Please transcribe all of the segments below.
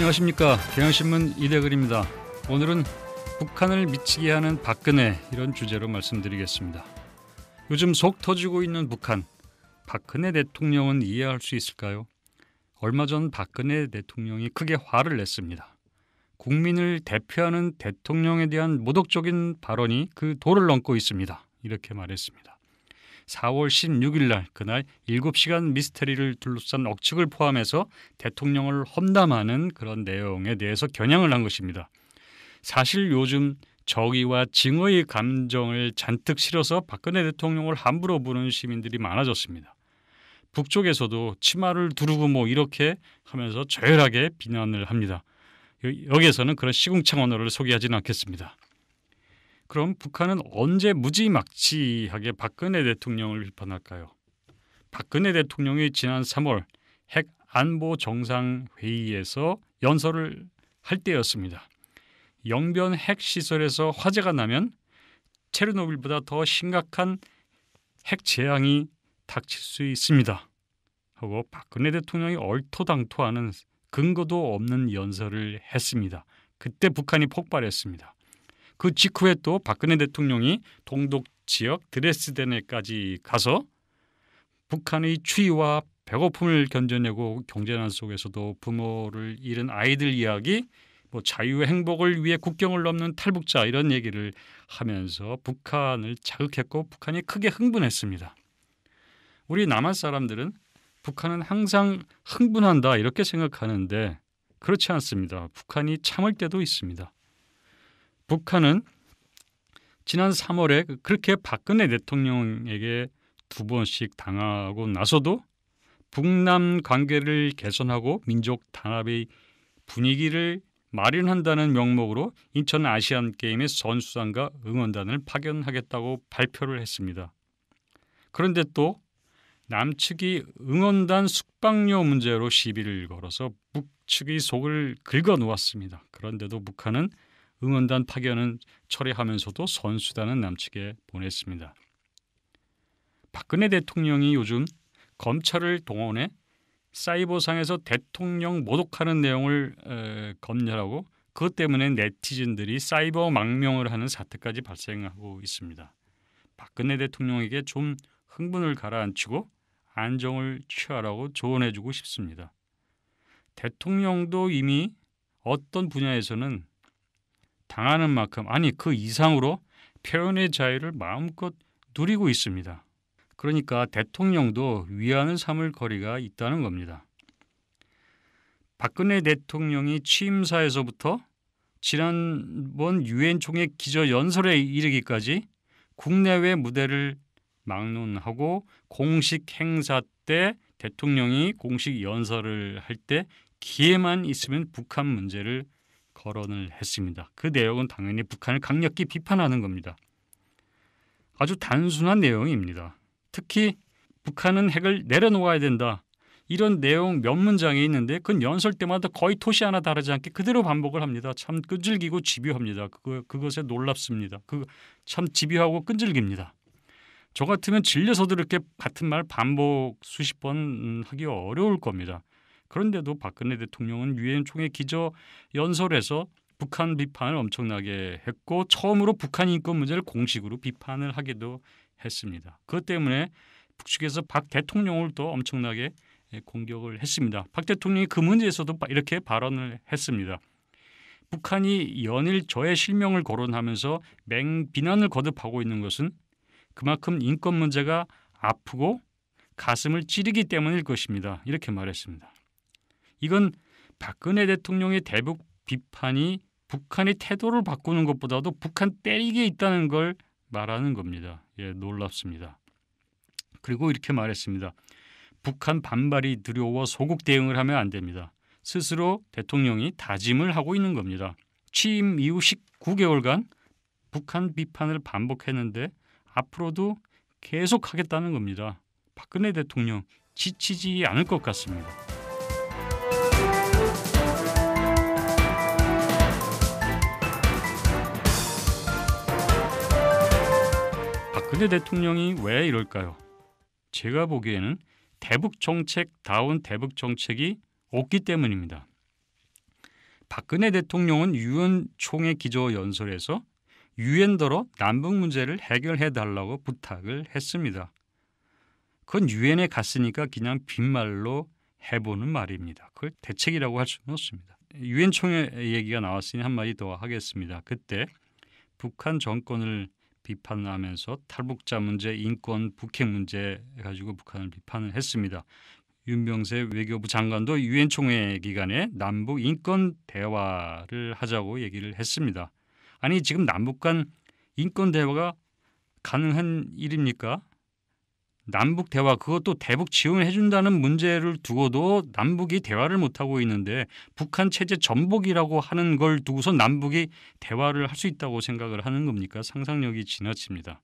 안녕하십니까. 경향신문 이대글입니다. 오늘은 북한을 미치게 하는 박근혜, 이런 주제로 말씀드리겠습니다. 요즘 속 터지고 있는 북한, 박근혜 대통령은 이해할 수 있을까요? 얼마 전 박근혜 대통령이 크게 화를 냈습니다. 국민을 대표하는 대통령에 대한 모독적인 발언이 그 도를 넘고 있습니다. 이렇게 말했습니다. 4월 16일 날 그날 7시간 미스터리를 둘러싼 억측을 포함해서 대통령을 험담하는 그런 내용에 대해서 겨냥을 한 것입니다. 사실 요즘 정의와 증오의 감정을 잔뜩 실어서 박근혜 대통령을 함부로 부르는 시민들이 많아졌습니다. 북쪽에서도 치마를 두르고 이렇게 하면서 저열하게 비난을 합니다. 여기에서는 그런 시궁창 언어를 소개하지는 않겠습니다. 그럼 북한은 언제 무지막지하게 박근혜 대통령을 비판할까요? 박근혜 대통령이 지난 3월 핵 안보 정상회의에서 연설을 할 때였습니다. 영변 핵시설에서 화재가 나면 체르노빌보다 더 심각한 핵 재앙이 닥칠 수 있습니다 하고 박근혜 대통령이 얼토당토하는 근거도 없는 연설을 했습니다. 그때 북한이 폭발했습니다. 그 직후에 또 박근혜 대통령이 동독 지역 드레스덴에까지 가서 북한의 추위와 배고픔을 견뎌내고 경제난 속에서도 부모를 잃은 아이들 이야기, 자유의 행복을 위해 국경을 넘는 탈북자, 이런 얘기를 하면서 북한을 자극했고 북한이 크게 흥분했습니다. 우리 남한 사람들은 북한은 항상 흥분한다 이렇게 생각하는데 그렇지 않습니다. 북한이 참을 때도 있습니다. 북한은 지난 3월에 그렇게 박근혜 대통령에게 2번씩 당하고 나서도 북남 관계를 개선하고 민족 단합의 분위기를 마련한다는 명목으로 인천 아시안게임의 선수단과 응원단을 파견하겠다고 발표를 했습니다. 그런데 또 남측이 응원단 숙박료 문제로 시비를 걸어서 북측의 속을 긁어놓았습니다. 그런데도 북한은 응원단 파견은 철회하면서도 선수단은 남측에 보냈습니다. 박근혜 대통령이 요즘 검찰을 동원해 사이버상에서 대통령 모독하는 내용을 검열하고 그것 때문에 네티즌들이 사이버 망명을 하는 사태까지 발생하고 있습니다. 박근혜 대통령에게 좀 흥분을 가라앉히고 안정을 취하라고 조언해주고 싶습니다. 대통령도 이미 어떤 분야에서는 당하는 만큼, 아니 그 이상으로 표현의 자유를 마음껏 누리고 있습니다. 그러니까 대통령도 위안을 삼을 거리가 있다는 겁니다. 박근혜 대통령이 취임사에서부터 지난번 유엔 총회 기조연설에 이르기까지 국내외 무대를 막론하고 공식 행사 때 대통령이 공식 연설을 할 때 기회만 있으면 북한 문제를 거론을 했습니다. 그 내용은 당연히 북한을 강력히 비판하는 겁니다. 아주 단순한 내용입니다. 특히 북한은 핵을 내려놓아야 된다, 이런 내용 몇 문장이 있는데 그건 연설 때마다 거의 토시 하나 다르지 않게 그대로 반복을 합니다. 참 끈질기고 집요합니다. 그것에 놀랍습니다. 참 집요하고 끈질깁니다. 저 같으면 질려서도 이렇게 같은 말 반복 수십 번 하기 어려울 겁니다. 그런데도 박근혜 대통령은 유엔 총회 기조 연설에서 북한 비판을 엄청나게 했고 처음으로 북한 인권 문제를 공식으로 비판을 하기도 했습니다. 그것 때문에 북측에서 박 대통령을 또 엄청나게 공격을 했습니다. 박 대통령이 그 문제에서도 이렇게 발언을 했습니다. 북한이 연일 저의 실명을 거론하면서 맹비난을 거듭하고 있는 것은 그만큼 인권 문제가 아프고 가슴을 찌르기 때문일 것입니다. 이렇게 말했습니다. 이건 박근혜 대통령의 대북 비판이 북한의 태도를 바꾸는 것보다도 북한 때리기에 있다는 걸 말하는 겁니다. 놀랍습니다. 그리고 이렇게 말했습니다. 북한 반발이 두려워 소극 대응을 하면 안 됩니다. 스스로 대통령이 다짐을 하고 있는 겁니다. 취임 이후 19개월간 북한 비판을 반복했는데 앞으로도 계속하겠다는 겁니다. 박근혜 대통령 지치지 않을 것 같습니다. 박근혜 대통령이 왜 이럴까요? 제가 보기에는 대북 정책다운 대북 정책이 없기 때문입니다. 박근혜 대통령은 유엔 총회 기조 연설에서 유엔더러 남북 문제를 해결해 달라고 부탁을 했습니다. 그건 유엔에 갔으니까 그냥 빈말로 해보는 말입니다. 그걸 대책이라고 할 수는 없습니다. 유엔 총회 얘기가 나왔으니 한마디 더 하겠습니다. 그때 북한 정권을 비판하면서 탈북자 문제, 인권, 북핵 문제 가지고 북한을 비판을 했습니다. 윤병세 외교부 장관도 유엔 총회 기간에 남북 인권 대화를 하자고 얘기를 했습니다. 아니 지금 남북 간 인권 대화가 가능한 일입니까? 남북 대화 그것도 대북 지원을 해준다는 문제를 두고도 남북이 대화를 못하고 있는데 북한 체제 전복이라고 하는 걸 두고서 남북이 대화를 할 수 있다고 생각을 하는 겁니까? 상상력이 지나칩니다.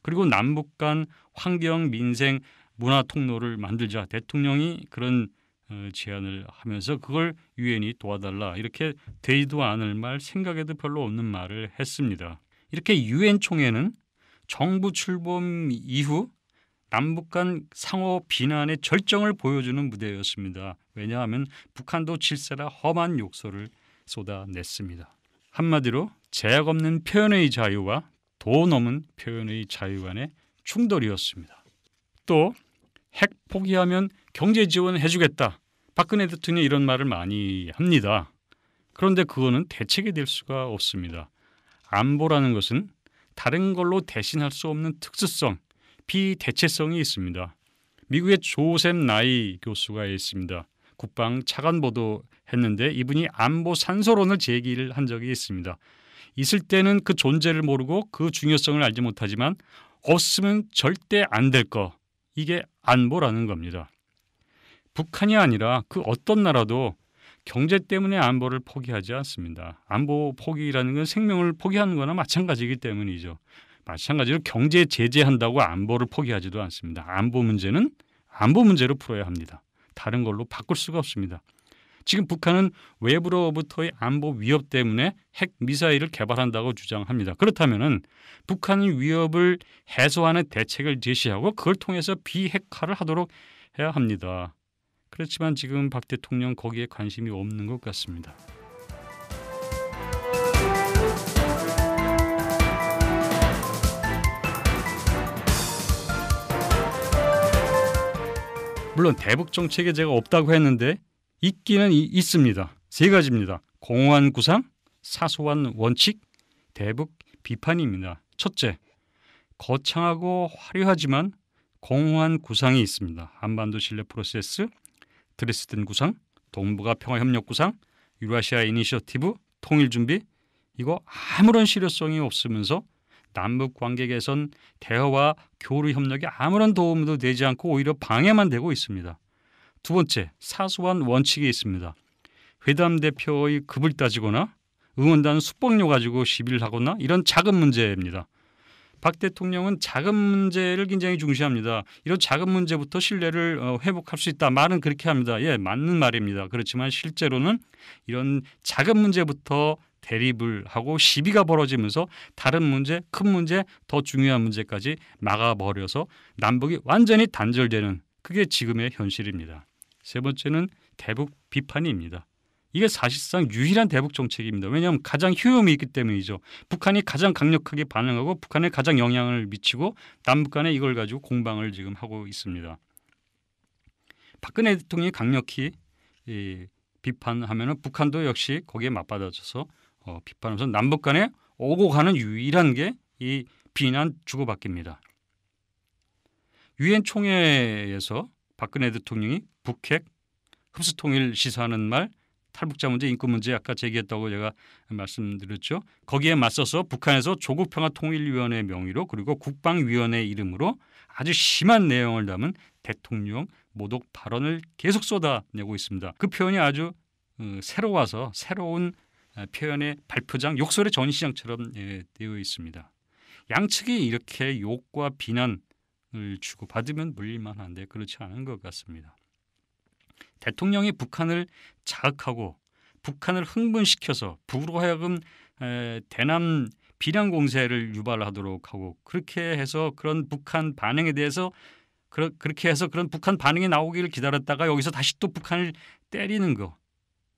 그리고 남북 간 환경, 민생, 문화 통로를 만들자 대통령이 그런 제안을 하면서 그걸 유엔이 도와달라 이렇게 되지도 않을 말 생각에도 별로 없는 말을 했습니다. 이렇게 유엔 총회는 정부 출범 이후 남북 간 상호 비난의 절정을 보여주는 무대였습니다. 왜냐하면 북한도 질세라 험한 욕설을 쏟아냈습니다. 한마디로 제약 없는 표현의 자유와 도 넘은 표현의 자유 간의 충돌이었습니다. 또 핵 포기하면 경제 지원 해주겠다. 박근혜 대통령이 이런 말을 많이 합니다. 그런데 그거는 대책이 될 수가 없습니다. 안보라는 것은 다른 걸로 대신할 수 없는 특수성, 비대체성이 있습니다. 미국의 조셉 나이 교수가 있습니다. 국방 차관 보도했는데 이분이 안보 산소론을 제기를 한 적이 있습니다. 있을 때는 그 존재를 모르고 그 중요성을 알지 못하지만 없으면 절대 안 될 거. 이게 안보라는 겁니다. 북한이 아니라 그 어떤 나라도 경제 때문에 안보를 포기하지 않습니다. 안보 포기라는 건 생명을 포기하는 거나 마찬가지이기 때문이죠. 마찬가지로 경제 제재한다고 안보를 포기하지도 않습니다. 안보 문제는 안보 문제로 풀어야 합니다. 다른 걸로 바꿀 수가 없습니다. 지금 북한은 외부로부터의 안보 위협 때문에 핵 미사일을 개발한다고 주장합니다. 그렇다면 북한이 위협을 해소하는 대책을 제시하고 그걸 통해서 비핵화를 하도록 해야 합니다. 그렇지만 지금 박 대통령 거기에 관심이 없는 것 같습니다. 물론 대북 정책에 제가 없다고 했는데 있기는 있습니다. 세 가지입니다. 공허한 구상, 사소한 원칙, 대북 비판입니다. 첫째, 거창하고 화려하지만 공허한 구상이 있습니다. 한반도 신뢰 프로세스, 드레스덴 구상, 동북아 평화협력 구상, 유라시아 이니셔티브, 통일준비 이거 아무런 실효성이 없으면서 남북 관계 개선, 대화와 교류 협력에 아무런 도움도 되지 않고 오히려 방해만 되고 있습니다. 두 번째, 사소한 원칙이 있습니다. 회담 대표의 급을 따지거나 응원단 숙박료 가지고 시비를 하거나 이런 작은 문제입니다. 박 대통령은 작은 문제를 굉장히 중시합니다. 이런 작은 문제부터 신뢰를 회복할 수 있다. 말은 그렇게 합니다. 예, 맞는 말입니다. 그렇지만 실제로는 이런 작은 문제부터 대립을 하고 시비가 벌어지면서 다른 문제, 큰 문제, 더 중요한 문제까지 막아버려서 남북이 완전히 단절되는 그게 지금의 현실입니다. 세 번째는 대북 비판입니다. 이게 사실상 유일한 대북 정책입니다. 왜냐하면 가장 효용이 있기 때문이죠. 북한이 가장 강력하게 반응하고 북한에 가장 영향을 미치고 남북 간에 이걸 가지고 공방을 지금 하고 있습니다. 박근혜 대통령이 강력히 비판하면 북한도 역시 거기에 맞받아쳐서 비판하면서 남북 간에 오고 가는 유일한 게 이 비난 주고받기입니다. 유엔 총회에서 박근혜 대통령이 북핵 흡수통일 시사하는 말 탈북자 문제, 인권 문제 아까 제기했다고 제가 말씀드렸죠. 거기에 맞서서 북한에서 조국평화통일위원회 명의로 그리고 국방위원회 이름으로 아주 심한 내용을 담은 대통령 모독 발언을 계속 쏟아내고 있습니다. 그 표현이 아주 새로워서 새로운 표현의 발표장, 욕설의 전시장처럼 되어 있습니다. 양측이 이렇게 욕과 비난을 주고받으면 물릴만한데 그렇지 않은 것 같습니다. 대통령이 북한을 자극하고 북한을 흥분시켜서 북으로 하여금 대남 비난 공세를 유발하도록 하고 그렇게 해서 그런 북한 반응에 대해서 그렇게 해서 그런 북한 반응이 나오기를 기다렸다가 여기서 다시 또 북한을 때리는 거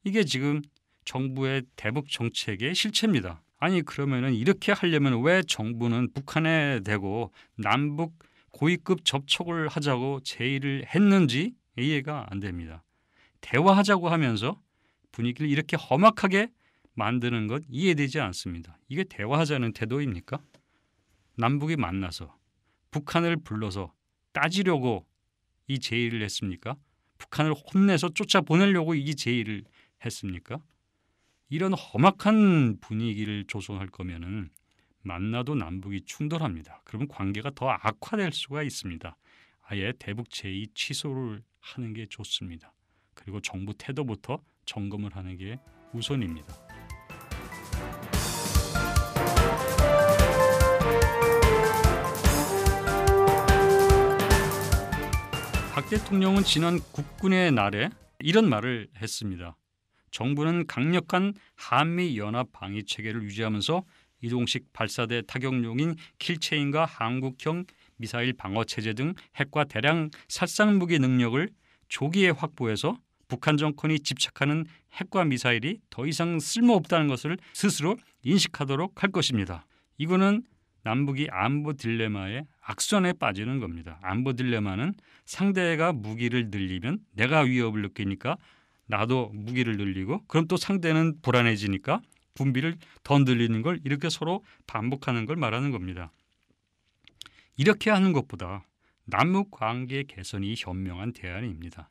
이게 지금 정부의 대북 정책의 실체입니다. 아니 그러면은 이렇게 하려면 왜 정부는 북한에 대고 남북 고위급 접촉을 하자고 제의를 했는지 이해가 안 됩니다. 대화하자고 하면서 분위기를 이렇게 험악하게 만드는 것 이해되지 않습니다. 이게 대화하자는 태도입니까? 남북이 만나서 북한을 불러서 따지려고 이 제의를 했습니까? 북한을 혼내서 쫓아보내려고 이 제의를 했습니까? 이런 험악한 분위기를 조성할 거면은 만나도 남북이 충돌합니다. 그러면 관계가 더 악화될 수가 있습니다. 아예 대북 제의 취소를 하는 게 좋습니다. 그리고 정부 태도부터 점검을 하는 게 우선입니다. 박 대통령은 지난 국군의 날에 이런 말을 했습니다. 정부는 강력한 한미연합 방위 체계를 유지하면서 이동식 발사대 타격용인 킬체인과 한국형 미사일 방어 체제 등 핵과 대량 살상무기 능력을 조기에 확보해서 북한 정권이 집착하는 핵과 미사일이 더 이상 쓸모없다는 것을 스스로 인식하도록 할 것입니다. 이거는 남북이 안보 딜레마에 악순환에 빠지는 겁니다. 안보 딜레마는 상대가 무기를 늘리면 내가 위협을 느끼니까 나도 무기를 늘리고 그럼 또 상대는 불안해지니까 군비를 더 늘리는 걸 이렇게 서로 반복하는 걸 말하는 겁니다. 이렇게 하는 것보다 남북 관계 개선이 현명한 대안입니다.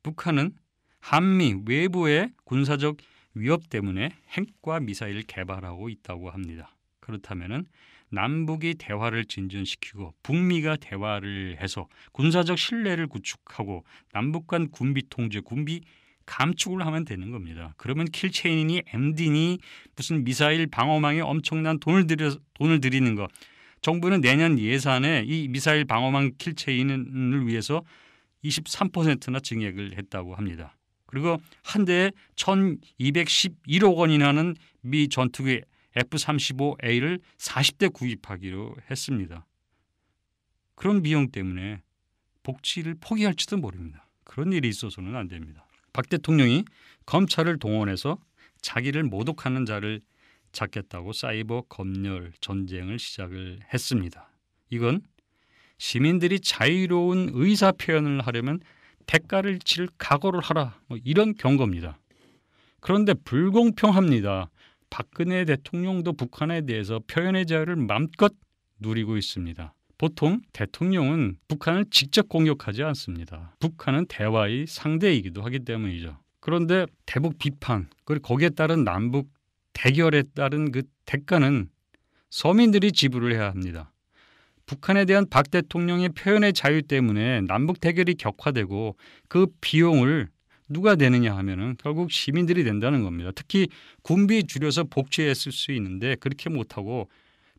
북한은 한미 외부의 군사적 위협 때문에 핵과 미사일을 개발하고 있다고 합니다. 그렇다면 남북이 대화를 진전시키고 북미가 대화를 해서 군사적 신뢰를 구축하고 남북 간 군비 통제, 군비 감축을 하면 되는 겁니다. 그러면 킬체인이니 MD니 무슨 미사일 방어망에 엄청난 돈을 들이는 거. 정부는 내년 예산에 이 미사일 방어망 킬체인을 위해서 23%나 증액을 했다고 합니다. 그리고 한 대에 1,211억 원이나 하는 미 전투기 F-35A를 40대 구입하기로 했습니다. 그런 비용 때문에 복지를 포기할지도 모릅니다. 그런 일이 있어서는 안 됩니다. 박 대통령이 검찰을 동원해서 자기를 모독하는 자를 잡겠다고 사이버 검열 전쟁을 시작을 했습니다. 이건 시민들이 자유로운 의사 표현을 하려면 대가를 칠 각오를 하라 이런 경고입니다. 그런데 불공평합니다. 박근혜 대통령도 북한에 대해서 표현의 자유를 마음껏 누리고 있습니다. 보통 대통령은 북한을 직접 공격하지 않습니다. 북한은 대화의 상대이기도 하기 때문이죠. 그런데 대북 비판 그리고 거기에 따른 남북 대결에 따른 그 대가는 서민들이 지불을 해야 합니다. 북한에 대한 박 대통령의 표현의 자유 때문에 남북 대결이 격화되고 그 비용을 누가 내느냐 하면은 결국 시민들이 낸다는 겁니다. 특히 군비 줄여서 복지했을 수 있는데 그렇게 못하고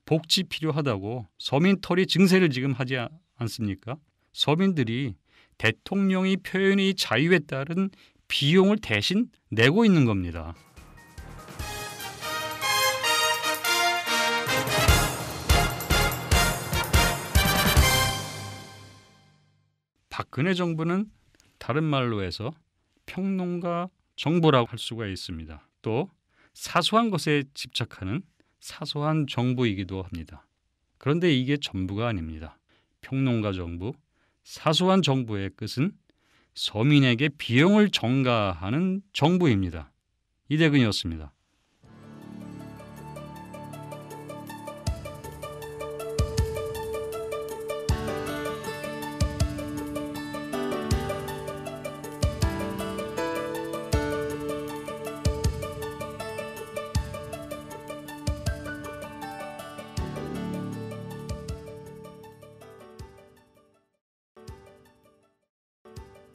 복지 필요하다고 서민 털이 증세를 지금 하지 않습니까? 서민들이 대통령이 표현의 자유에 따른 비용을 대신 내고 있는 겁니다. 박근혜 정부는 다른 말로 해서 평론가 정부라고 할 수가 있습니다. 또 사소한 것에 집착하는 사소한 정부이기도 합니다. 그런데 이게 전부가 아닙니다. 평론가 정부, 사소한 정부의 끝은 서민에게 비용을 전가하는 정부입니다. 이대근이었습니다.